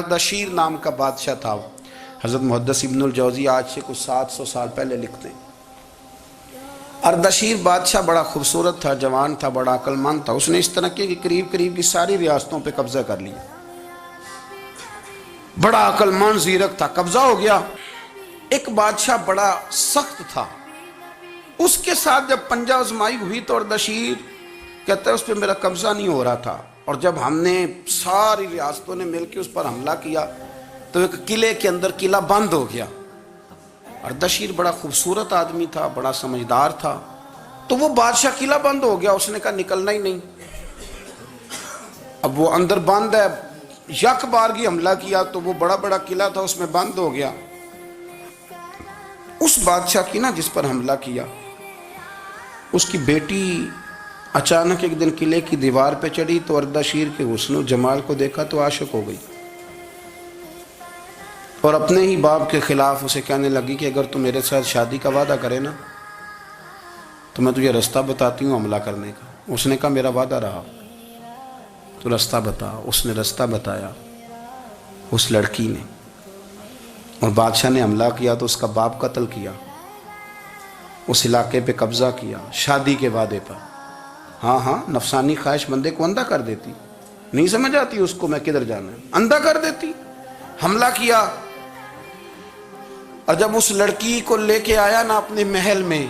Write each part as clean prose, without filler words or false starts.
Ardashir نام کا بادشاہ تھا. حضرت محدث ابن الجوزی آج سے کچھ 700 سال پہلے لکھتے ہیں اردشیر بادشاہ بڑا خوبصورت تھا، جوان تھا، بڑا عقل مند تھا. اس نے اس طرح کی قریب کی ساری ریاستوں پہ قبضہ کر لیا. بڑا عقل مند زیرک تھا، قبضہ ہو گیا. ایک بادشاہ بڑا سخت تھا، اس کے ساتھ جب پنجہ آزمائی ہوئی تو اردشیر کہتا ہے اس پہ میرا قبضہ نہیں ہو رہا تھا. اور جب ہم نے ساری ریاستوں نے مل کے اس پر حملہ کیا تو ایک قلعے کے اندر قلعہ بند ہو گیا. اردشیر بڑا خوبصورت آدمی تھا، بڑا سمجھدار تھا، تو وہ بادشاہ قلعہ بند ہو گیا. اس نے کہا نکلنا ہی نہیں. اب وہ اندر بند ہے، یک بارگی حملہ کیا تو وہ بڑا قلعہ تھا، اس میں بند ہو گیا. اس بادشاہ کی نا جس پر حملہ کیا، اس کی بیٹی اچانک ایک دن قلعے کی دیوار پہ چڑھی تو اردشیر کے حسن و جمال کو دیکھا تو عاشق ہو گئی، اور اپنے ہی باپ کے خلاف اسے کہنے لگی کہ اگر تو میرے ساتھ شادی کا وعدہ کرے نا تو میں تجھے رستہ بتاتی ہوں حملہ کرنے کا. اس نے کہا میرا وعدہ رہا، تو رستہ بتا. اس نے رستہ بتایا اس لڑکی نے، اور بادشاہ نے حملہ کیا تو اس کا باپ قتل کیا، اس علاقے پہ قبضہ کیا شادی کے وعدے پر. ہاں نفسانی خواہش بندے کو اندھا کر دیتی، نہیں سمجھ آتی اس کو میں کدھر جانا ہے، اندھا کر دیتی. حملہ کیا، اور جب اس لڑکی کو لے کے آیا نا اپنے محل میں،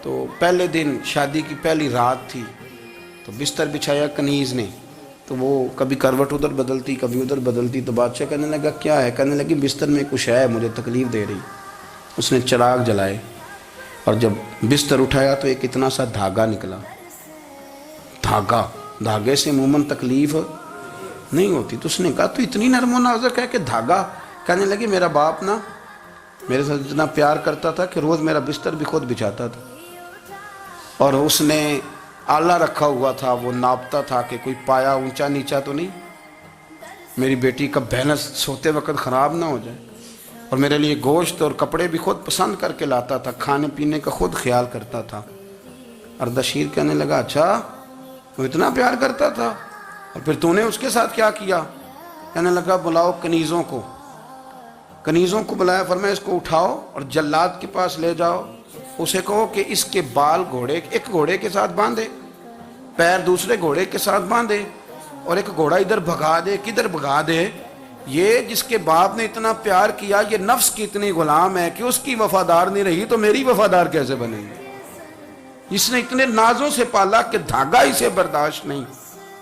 تو پہلے دن شادی کی پہلی رات تھی، تو بستر بچھایا کنیز نے، تو وہ کبھی کروٹ ادھر بدلتی کبھی ادھر بدلتی. تو بادشاہ کہنے لگا کیا ہے؟ کہنے لگی بستر میں کچھ ہے، مجھے تکلیف دے رہی. اس نے چراغ جلائے اور جب بستر اٹھایا تو ایک اتنا سا دھاگا نکلا. دھاگے سے عموماً تکلیف نہیں ہوتی. تو اس نے کہا تو اتنی نرم و نازک ہے کہ دھاگا. کہنے لگی میرا باپ نا میرے ساتھ اتنا پیار کرتا تھا کہ روز میرا بستر بھی خود بچھاتا تھا، اور اس نے آلہ رکھا ہوا تھا، وہ ناپتا تھا کہ کوئی پایا اونچا نیچا تو نہیں، میری بیٹی کا بیلنس سوتے وقت خراب نہ ہو جائے. اور میرے لیے گوشت اور کپڑے بھی خود پسند کر کے لاتا تھا، کھانے پینے کا خود خیال کرتا تھا. اردشیر کہنے لگا اچھا وہ اتنا پیار کرتا تھا، اور پھر تو نے اس کے ساتھ کیا کیا؟ کہنے لگا بلاؤ کنیزوں کو بلایا. فرمایا اس کو اٹھاؤ اور جلاد کے پاس لے جاؤ، اسے کہو کہ اس کے بال ایک گھوڑے کے ساتھ باندھے، پیر دوسرے گھوڑے کے ساتھ باندھے، اور ایک گھوڑا ادھر بھگا دے. کدھر بھگا دے؟ یہ جس کے باپ نے اتنا پیار کیا، یہ نفس کی اتنی غلام ہے کہ اس کی وفادار نہیں رہی تو میری وفادار کیسے بنے گی؟ اس نے اتنے نازوں سے پالا کہ دھاگا اسے برداشت نہیں.